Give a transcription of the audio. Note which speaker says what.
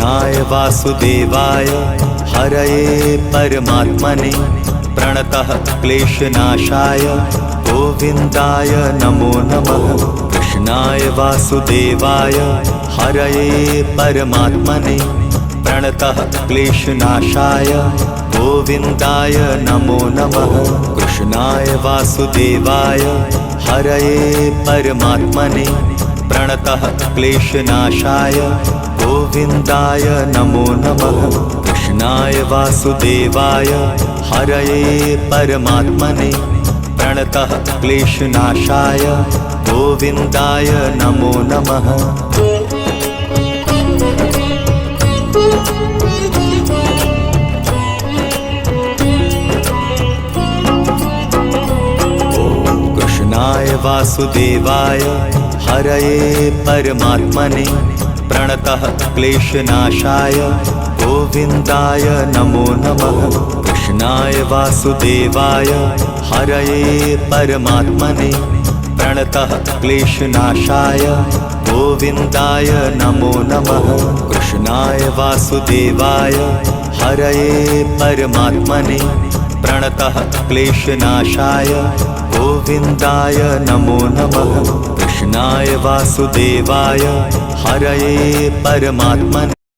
Speaker 1: कृष्णाय वासुदेवाय हरये परमात्मने प्रणतः क्लेशनाशाय गोविन्दाय नमो नमः। कृष्णाय वासुदेवाय हरये परमात्मने प्रणतः क्लेशनाशाय गोविन्दाय नमो नमः। कृष्णाय वासुदेवाय हरये परमात्मने प्रणतः क्लेशनाशाय गोविन्दाय नमो नमः। कृष्णाय वासुदेवाय हरये परमात्मने प्रणतः क्लेशनाशाय गोविन्दाय नमो नमः। कृष्णाय वासुदेवाय हरये परमात्मने प्रणतः क्लेशनाशाय गोविन्दाय नमो नमः। कृष्णाय वासुदेवाय हरये परमात्मने प्रणतः क्लेशनाशाय गोविन्दाय नमो नमः। कृष्णाय वासुदेवाय हरये परमात्मने प्रणतः क्लेशनाशाय गोविन्दाय नमो नमः। कृष्णाय वासुदेवाय हरये परमात्मने